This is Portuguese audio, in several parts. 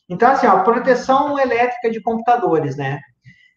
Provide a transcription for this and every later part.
Então, assim, ó, proteção elétrica de computadores, né?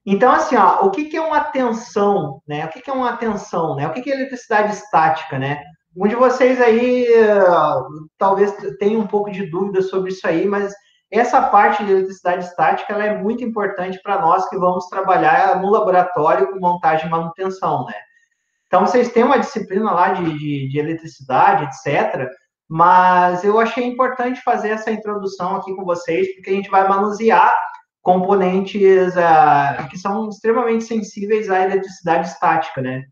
Então, assim, ó, o que que é uma tensão, né? O que que é uma tensão, né? O que que é eletricidade estática, né? Um de vocês aí talvez tenha um pouco de dúvida sobre isso aí, mas essa parte de eletricidade estática ela é muito importante para nós que vamos trabalhar no laboratório com montagem e manutenção, né? Então, vocês têm uma disciplina lá de eletricidade, etc., mas eu achei importante fazer essa introdução aqui com vocês, porque a gente vai manusear componentes que são extremamente sensíveis à eletricidade estática, né?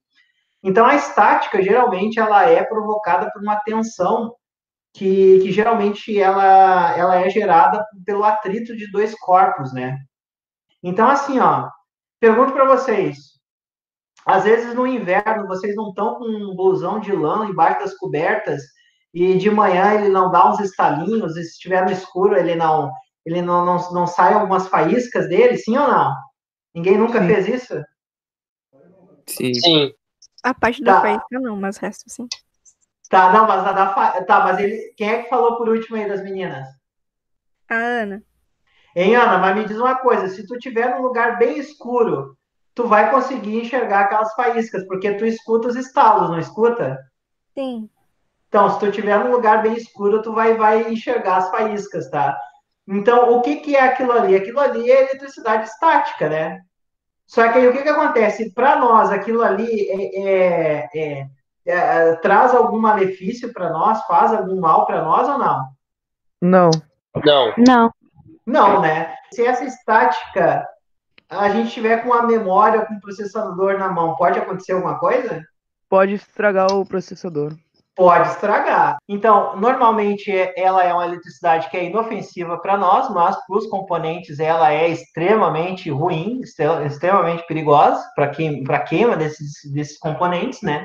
Então, a estática, geralmente, ela é provocada por uma tensão que geralmente ela é gerada pelo atrito de dois corpos, né? Então, assim, ó, pergunto para vocês, às vezes no inverno vocês não estão com um blusão de lã embaixo das cobertas e de manhã ele não dá uns estalinhos, e se estiver no escuro ele não sai algumas faíscas dele, sim ou não? Ninguém nunca Sim, fez isso? sim. Sim. A parte da Tá, faísca não, mas o resto sim. tá, não, mas tá, mas ele, quem é que falou por último aí das meninas? A Ana. Hein, Ana, mas me diz uma coisa, se tu tiver num lugar bem escuro, tu vai conseguir enxergar aquelas faíscas, porque tu escuta os estalos, não escuta? Sim. Então, se tu estiver num lugar bem escuro, tu vai enxergar as faíscas, tá? Então, o que que é aquilo ali? Aquilo ali é eletricidade estática, né? Só que aí o que que acontece? Para nós, aquilo ali traz algum malefício para nós, faz algum mal para nós ou não? Não, Não. Não. Não, né? Se essa estática a gente tiver com a memória ou com o processador na mão, pode acontecer alguma coisa? pode estragar o processador. Pode estragar. Então, normalmente ela é uma eletricidade que é inofensiva para nós, mas para os componentes ela é extremamente ruim, extremamente perigosa para queima desses componentes, né?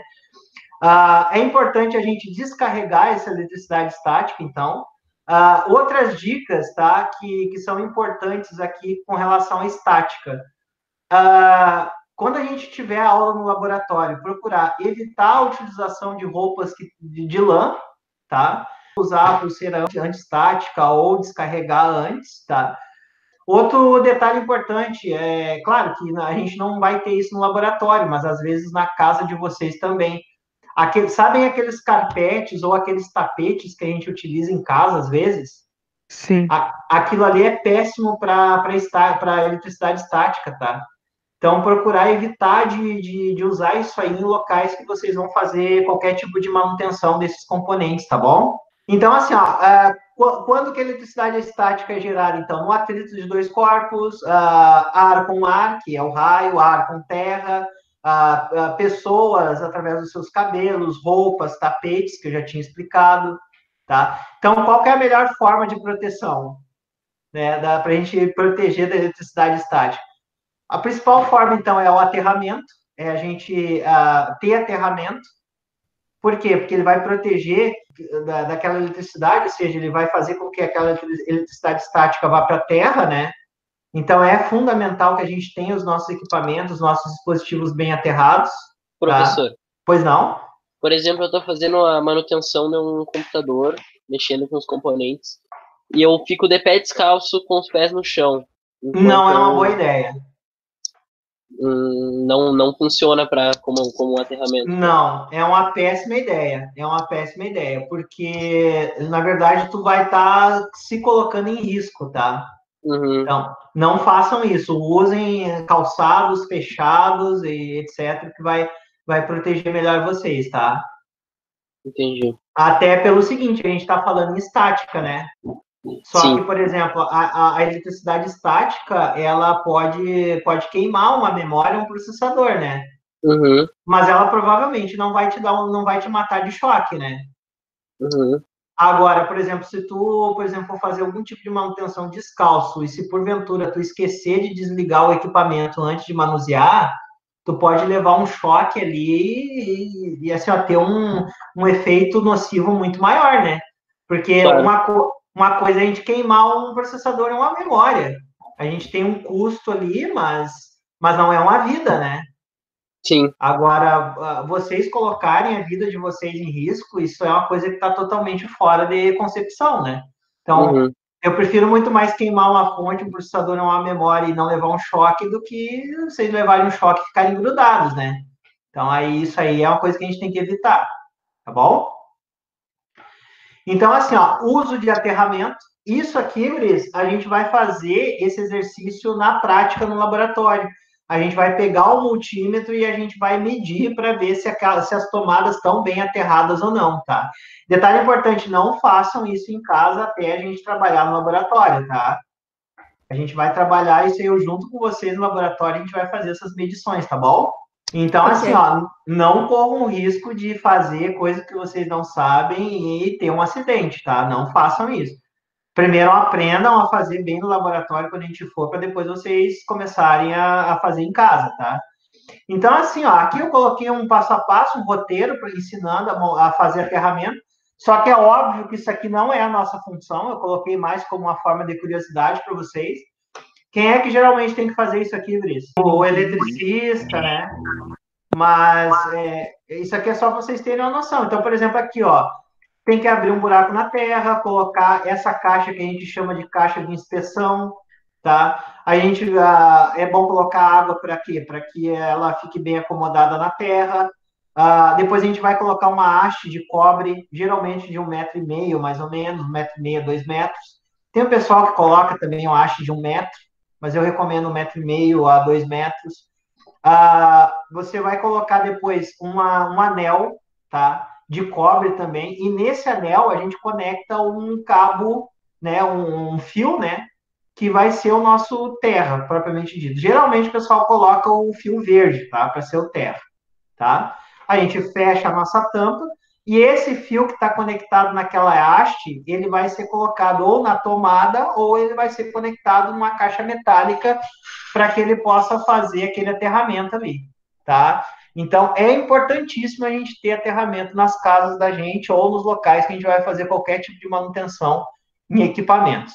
É importante a gente descarregar essa eletricidade estática, então. Outras dicas, tá, que são importantes aqui com relação à estática. Quando a gente tiver aula no laboratório, procurar evitar a utilização de roupas de lã, tá? Usar a pulseira antiestática ou descarregar antes, tá? Outro detalhe importante é, claro que a gente não vai ter isso no laboratório, mas às vezes na casa de vocês também. Sabem aqueles carpetes ou aqueles tapetes que a gente utiliza em casa às vezes? Sim, Aquilo ali é péssimo para eletricidade estática, tá? Então, procurar evitar de usar isso aí em locais que vocês vão fazer qualquer tipo de manutenção desses componentes, tá bom? Então, assim, ó, quando que a eletricidade estática é gerada? Então, no atrito de dois corpos, ar com ar, que é o raio, ar com terra, pessoas através dos seus cabelos, roupas, tapetes, que eu já tinha explicado, tá? Então, qual que é a melhor forma de proteção, né, para a gente proteger da eletricidade estática? A principal forma, então, é o aterramento, é a gente ter aterramento. Por quê? Porque ele vai proteger daquela eletricidade, ou seja, ele vai fazer com que aquela eletricidade estática vá para a terra, né? Então, é fundamental que a gente tenha os nossos equipamentos, os nossos dispositivos bem aterrados, tá? Professor, Pois não? por exemplo, eu estou fazendo a manutenção de um computador, mexendo com os componentes, e eu fico de pé descalço com os pés no chão, Não enquanto é uma boa eu ideia. não funciona como um aterramento. Não, é uma péssima ideia. É uma péssima ideia, porque, na verdade, tu vai estar se colocando em risco, tá? Uhum, Então, não façam isso. Usem calçados fechados e etc., que vai proteger melhor vocês, tá? entendi. Até pelo seguinte, a gente está falando em estática, né? Só que, Sim. por exemplo, a eletricidade estática, ela pode queimar uma memória, um processador, né? Uhum, Mas ela provavelmente não vai te matar de choque, né? uhum. Agora, por exemplo, se tu, por exemplo, for fazer algum tipo de manutenção descalço e se porventura tu esquecer de desligar o equipamento antes de manusear, tu pode levar um choque ali e assim, ó, ter um efeito nocivo muito maior, né? Porque Claro. uma coisa é a gente queimar um processador e uma memória. A gente tem um custo ali, mas não é uma vida, né? Sim. Agora, vocês colocarem a vida de vocês em risco, isso é uma coisa que está totalmente fora de concepção, né? Então, Uhum. Eu prefiro muito mais queimar uma fonte, um processador não uma memória e não levar um choque do que vocês levarem um choque e ficarem grudados, né? Então, aí, isso aí é uma coisa que a gente tem que evitar, tá bom? Então, assim, ó, uso de aterramento. Isso aqui, Gris, a gente vai fazer esse exercício na prática no laboratório. A gente vai pegar o multímetro e a gente vai medir para ver se as tomadas estão bem aterradas ou não, tá? Detalhe importante, não façam isso em casa até a gente trabalhar no laboratório, tá? A gente vai trabalhar isso aí eu junto com vocês no laboratório, a gente vai fazer essas medições, tá bom? Então, assim, ó, não corram o risco de fazer coisa que vocês não sabem e ter um acidente, tá? Não façam isso. Primeiro aprendam a fazer bem no laboratório quando a gente for, para depois vocês começarem a fazer em casa, tá? Então, assim, ó, aqui eu coloquei um passo a passo, um roteiro para ensinando a fazer a ferramenta. Só que é óbvio que isso aqui não é a nossa função, eu coloquei mais como uma forma de curiosidade para vocês. Quem é que geralmente tem que fazer isso aqui, Brice? O eletricista, né? Mas isso aqui é só para vocês terem uma noção. Então, por exemplo, aqui, ó, tem que abrir um buraco na terra, colocar essa caixa que a gente chama de caixa de inspeção, tá? É bom colocar água para quê? Para que ela fique bem acomodada na terra. Depois a gente vai colocar uma haste de cobre, geralmente de 1,5 m, mais ou menos, 1,5 m, 2 metros. Tem o pessoal que coloca também uma haste de 1 metro, mas eu recomendo 1,5 m a 2 metros. Você vai colocar depois um anel, tá? De cobre também, e nesse anel a gente conecta um cabo, né? Um fio, né? Que vai ser o nosso terra, propriamente dito. Geralmente o pessoal coloca o fio verde, tá? Para ser o terra, tá? A gente fecha a nossa tampa e esse fio que está conectado naquela haste, ele vai ser colocado ou na tomada ou ele vai ser conectado numa caixa metálica para que ele possa fazer aquele aterramento ali, tá? Então, é importantíssimo a gente ter aterramento nas casas da gente ou nos locais que a gente vai fazer qualquer tipo de manutenção em equipamentos.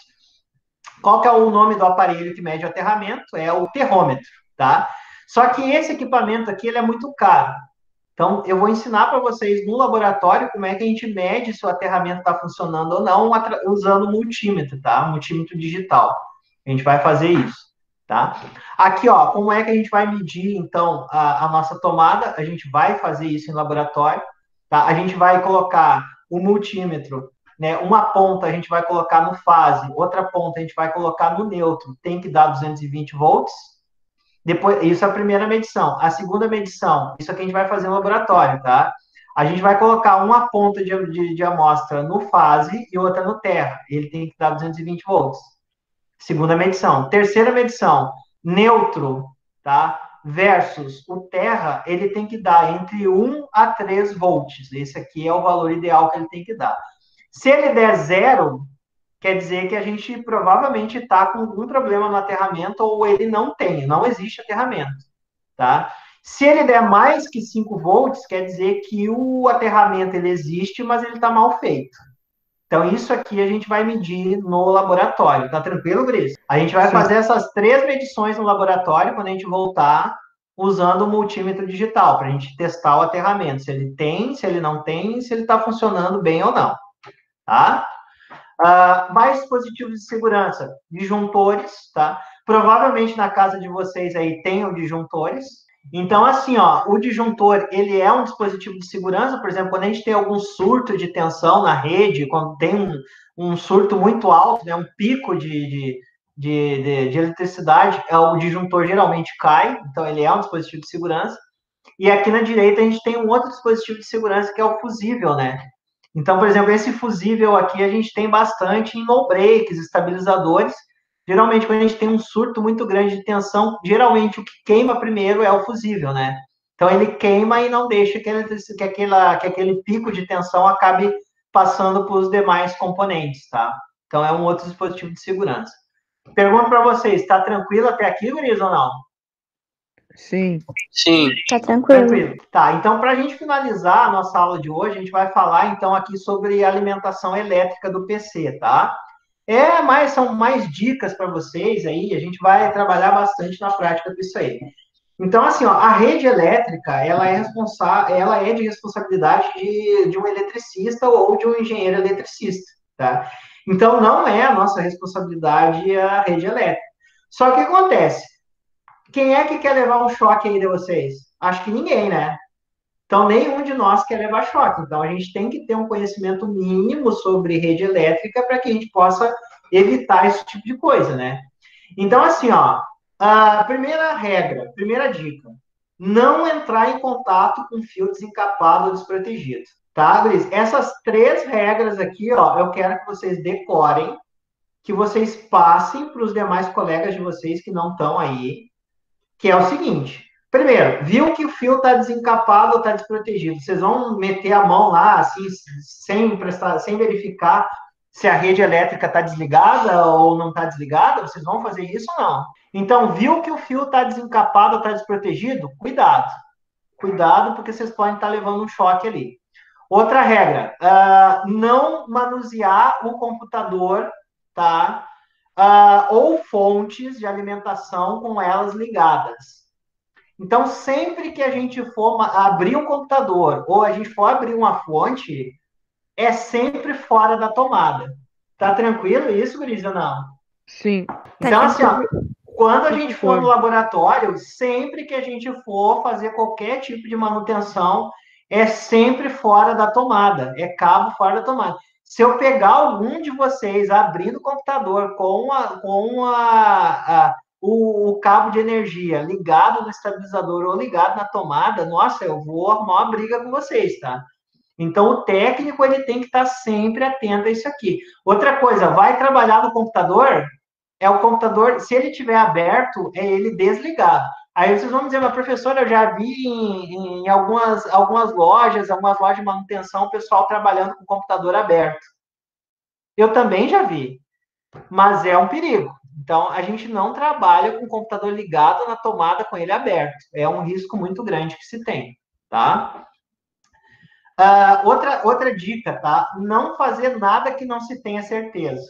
Qual que é o nome do aparelho que mede o aterramento? É o terrômetro, tá? Só que esse equipamento aqui, ele é muito caro. Então, eu vou ensinar para vocês no laboratório como é que a gente mede se o aterramento está funcionando ou não usando o multímetro, tá? Multímetro digital. A gente vai fazer isso, tá? Aqui, ó, como é que a gente vai medir, então, a nossa tomada? A gente vai fazer isso em laboratório, tá? A gente vai colocar o multímetro, né? Uma ponta a gente vai colocar no fase, outra ponta a gente vai colocar no neutro, tem que dar 220 volts. Depois, isso é a primeira medição. A segunda medição, isso aqui a gente vai fazer no laboratório, tá? A gente vai colocar uma ponta de amostra no fase e outra no terra. Ele tem que dar 220 volts. Segunda medição. Terceira medição, neutro, tá? Versus o terra, ele tem que dar entre 1 a 3 volts. Esse aqui é o valor ideal que ele tem que dar. Se ele der zero, quer dizer que a gente provavelmente está com algum problema no aterramento ou ele não existe aterramento, tá? Se ele der mais que 5 volts, quer dizer que o aterramento ele existe, mas ele está mal feito. Então, isso aqui a gente vai medir no laboratório. Tá tranquilo, Gris? A gente vai fazer essas 3 medições no laboratório quando a gente voltar usando o multímetro digital, para a gente testar o aterramento. Se ele tem, se ele não tem, se ele está funcionando bem ou não. Tá? Mais dispositivos de segurança, disjuntores, tá? Provavelmente na casa de vocês aí tenham disjuntores. Então, assim, ó, o disjuntor, ele é um dispositivo de segurança, por exemplo, quando a gente tem algum surto de tensão na rede, quando tem um surto muito alto, né, um pico de eletricidade, o disjuntor geralmente cai, então ele é um dispositivo de segurança. E aqui na direita a gente tem um outro dispositivo de segurança, que é o fusível, né? Então, por exemplo, esse fusível aqui a gente tem bastante em no breaks, estabilizadores. Geralmente, quando a gente tem um surto muito grande de tensão, geralmente o que queima primeiro é o fusível, né? Então, ele queima e não deixa que aquele pico de tensão acabe passando para os demais componentes, tá? Então, é um outro dispositivo de segurança. Pergunto para vocês, está tranquilo até aqui, Guriz, ou não? Sim. Sim. Tá tranquilo. Tá, então, para a gente finalizar a nossa aula de hoje, a gente vai falar, então, aqui sobre a alimentação elétrica do PC, tá? São mais dicas para vocês aí, a gente vai trabalhar bastante na prática disso aí. Então, assim, ó, a rede elétrica, ela é de responsabilidade de um eletricista ou de um engenheiro eletricista, tá? Então, não é a nossa responsabilidade a rede elétrica. Só que acontece? Quem é que quer levar um choque aí de vocês? Acho que ninguém, né? Então, nenhum de nós quer levar choque. Então, a gente tem que ter um conhecimento mínimo sobre rede elétrica para que a gente possa evitar esse tipo de coisa, né? Então, assim, ó, a primeira regra, primeira dica, não entrar em contato com fio desencapado ou desprotegido, tá, Gris? Essas 3 regras aqui, ó, eu quero que vocês decorem, que vocês passem para os demais colegas de vocês que não estão aí, que é o seguinte: primeiro, viu que o fio está desencapado ou está desprotegido, vocês vão meter a mão lá, assim, sem verificar se a rede elétrica está desligada ou não está desligada? Vocês vão fazer isso ou não? Então, viu que o fio está desencapado ou está desprotegido? Cuidado. Cuidado, porque vocês podem estar levando um choque ali. Outra regra, não manusear o computador, tá? Ou fontes de alimentação com elas ligadas. Então, sempre que a gente for abrir um computador ou a gente for abrir uma fonte, é sempre fora da tomada. Tá tranquilo isso, Gris, ou não? Sim. Então, assim, ó, quando a gente for no Professor. laboratório, sempre que a gente for fazer qualquer tipo de manutenção, é sempre fora da tomada, é cabo fora da tomada. Se eu pegar algum de vocês abrindo o computador o cabo de energia ligado no estabilizador ou ligado na tomada, nossa, eu vou arrumar uma briga com vocês, tá? Então, o técnico ele tem que estar sempre atento a isso aqui. Outra coisa, vai trabalhar no computador, é o computador, se ele estiver aberto, é ele desligado. Aí vocês vão dizer, mas professor, eu já vi em algumas lojas de manutenção, o pessoal trabalhando com o computador aberto. Eu também já vi, mas é um perigo. Então, a gente não trabalha com o computador ligado na tomada com ele aberto. É um risco muito grande que se tem, tá? Outra dica, tá? Não fazer nada que não se tenha certeza.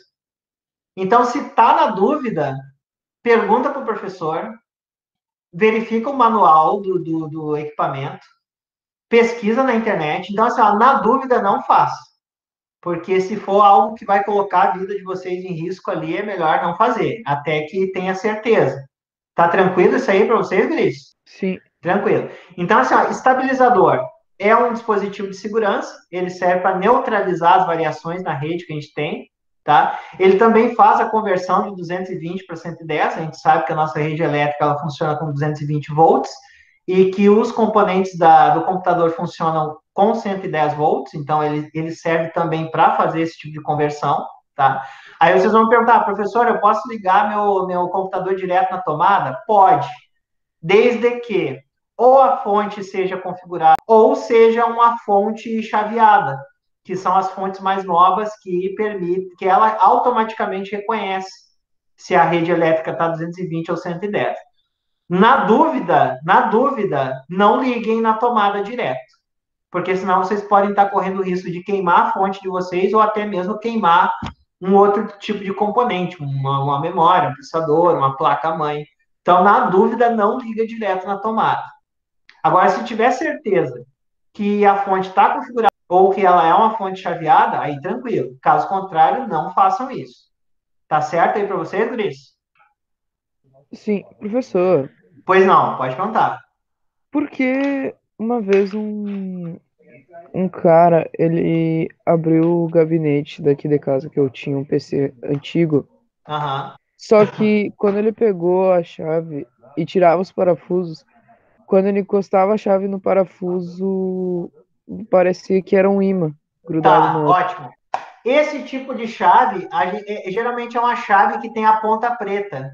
Então, se está na dúvida, pergunta para o professor, verifica o manual do equipamento, pesquisa na internet. Então, assim, ó, na dúvida, não faça. Porque se for algo que vai colocar a vida de vocês em risco ali, é melhor não fazer, até que tenha certeza. Tá tranquilo isso aí para vocês, Gris? Sim. Tranquilo. Então, assim, ó, estabilizador é um dispositivo de segurança, ele serve para neutralizar as variações na rede que a gente tem, tá? Ele também faz a conversão de 220 para 110, a gente sabe que a nossa rede elétrica ela funciona com 220 volts, e que os componentes do computador funcionam com 110 volts, então ele serve também para fazer esse tipo de conversão, tá? Aí vocês vão perguntar, professor, eu posso ligar meu computador direto na tomada? Pode, desde que ou a fonte seja configurada ou seja uma fonte chaveada, que são as fontes mais novas que permite que ela automaticamente reconhece se a rede elétrica está 220 ou 110. Na dúvida, não liguem na tomada direto, porque senão vocês podem estar correndo o risco de queimar a fonte de vocês ou até mesmo queimar um outro tipo de componente, uma memória, um processador, uma placa-mãe. Então, na dúvida, não liga direto na tomada. Agora, se tiver certeza que a fonte está configurada ou que ela é uma fonte chaveada, aí tranquilo. Caso contrário, não façam isso. Tá certo aí para vocês, Gris? Sim, professor. Pois não, pode contar. Porque uma vez um cara, ele abriu o gabinete daqui de casa que eu tinha um PC antigo. Aham. Só que quando ele pegou a chave e tirava os parafusos, quando ele encostava a chave no parafuso, parecia que era um ímã grudado no Tá, outro. ótimo. Esse tipo de chave, geralmente é uma chave que tem a ponta preta.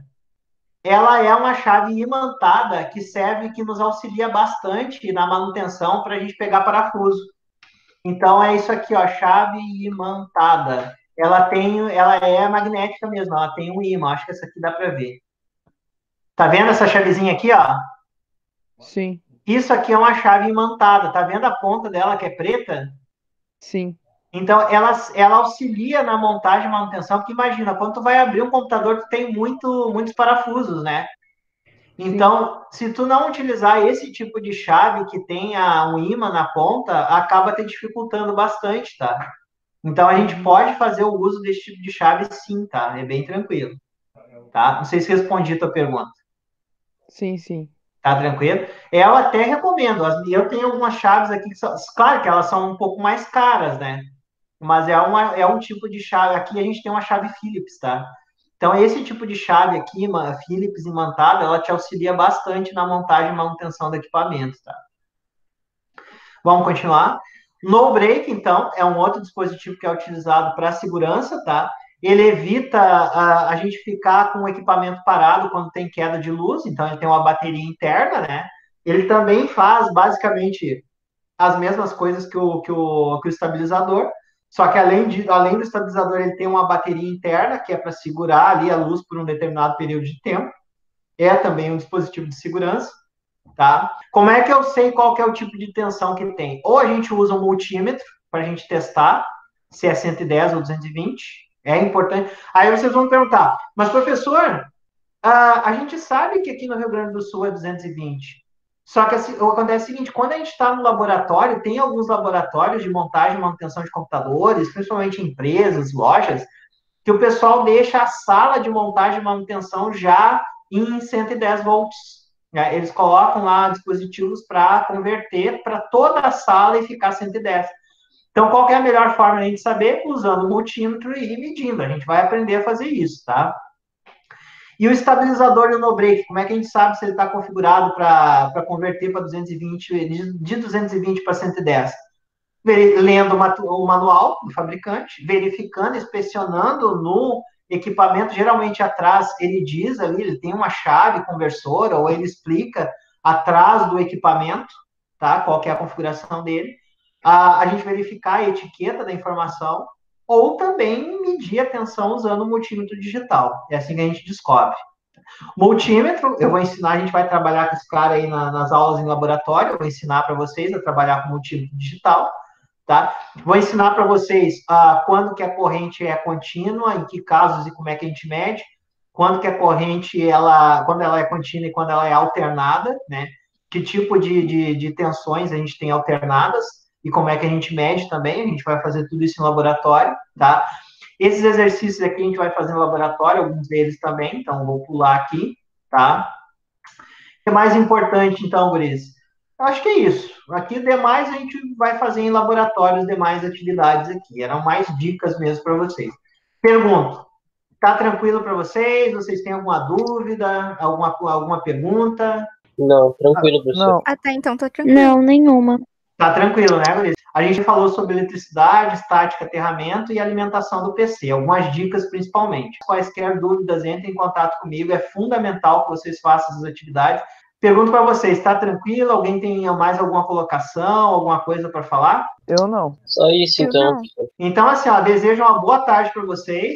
Ela é uma chave imantada que serve, que nos auxilia bastante na manutenção para a gente pegar parafuso. Então é isso aqui, ó, chave imantada. Ela é magnética mesmo, ela tem um ímã. Acho que essa aqui dá para ver. Tá vendo essa chavezinha aqui, ó? Sim, Isso aqui é uma chave imantada. Tá vendo a ponta dela que é preta? sim, Então, ela auxilia na montagem e manutenção, porque imagina, quando tu vai abrir um computador, tu tem muitos parafusos, né? sim. Então, se tu não utilizar esse tipo de chave que tenha um ímã na ponta, acaba te dificultando bastante, tá? Então, a gente pode fazer o uso desse tipo de chave sim, tá? É bem tranquilo, tá? Não sei se respondi a tua pergunta. Sim, sim. Tá tranquilo? Eu até recomendo. Eu tenho algumas chaves aqui que são, claro que elas são um pouco mais caras, né? Mas é um tipo de chave. Aqui a gente tem uma chave Phillips, tá? Então, esse tipo de chave aqui, uma Phillips imantada, ela te auxilia bastante na montagem e manutenção do equipamento, tá? Vamos continuar. No break, então, é um outro dispositivo que é utilizado para segurança, tá? Ele evita a gente ficar com o equipamento parado quando tem queda de luz, então ele tem uma bateria interna, né? Ele também faz basicamente as mesmas coisas que o estabilizador, só que além do estabilizador, ele tem uma bateria interna que é para segurar ali a luz por um determinado período de tempo. É também um dispositivo de segurança. Tá? Como é que eu sei qual que é o tipo de tensão que tem? Ou a gente usa um multímetro para a gente testar se é 110 ou 220. É importante. Aí vocês vão perguntar, mas professor, a gente sabe que aqui no Rio Grande do Sul é 220. Só que assim, acontece o seguinte, quando a gente está no laboratório, tem alguns laboratórios de montagem e manutenção de computadores, principalmente empresas, lojas, que o pessoal deixa a sala de montagem e manutenção já em 110 volts. Né? Eles colocam lá dispositivos para converter para toda a sala e ficar 110. Então, qual é a melhor forma de a gente saber? Usando o multímetro e medindo. A gente vai aprender a fazer isso, tá? E o estabilizador e o no-break, como é que a gente sabe se ele está configurado para converter para 220, de 220 para 110? Lendo o manual do fabricante, verificando, inspecionando no equipamento, geralmente atrás ele diz ali, ele tem uma chave conversora, ou ele explica atrás do equipamento, tá? Qual que é a configuração dele. A gente verificar a etiqueta da informação, ou também medir a tensão usando o multímetro digital. É assim que a gente descobre. Multímetro, eu vou ensinar, a gente vai trabalhar com esse cara aí nas aulas em laboratório, eu vou ensinar para vocês a trabalhar com multímetro digital. Tá? Vou ensinar para vocês quando que a corrente é contínua, em que casos e como é que a gente mede, quando que a corrente quando ela é contínua e quando ela é alternada, né? Que tipo de tensões a gente tem alternadas e como é que a gente mede também. A gente vai fazer tudo isso em laboratório, tá? Esses exercícios aqui a gente vai fazer no laboratório, alguns deles também, então vou pular aqui, tá? O que é mais importante, então, Guris? Eu acho que é isso. Aqui, demais, a gente vai fazer em laboratórios demais atividades aqui. Eram mais dicas mesmo para vocês. Pergunto, tá tranquilo para vocês? Vocês têm alguma dúvida? Alguma pergunta? Não, tranquilo, professor. Não, Até então tá tranquilo. Não, nenhuma. Tá tranquilo, né, Guris? A gente falou sobre eletricidade, estática, aterramento e alimentação do PC. Algumas dicas, principalmente. Quaisquer dúvidas, entrem em contato comigo. É fundamental que vocês façam essas atividades. Pergunto para vocês, está tranquilo? Alguém tem mais alguma colocação, alguma coisa para falar? eu não. Só isso, Eu então. não. Então, assim, ó, desejo uma boa tarde para vocês.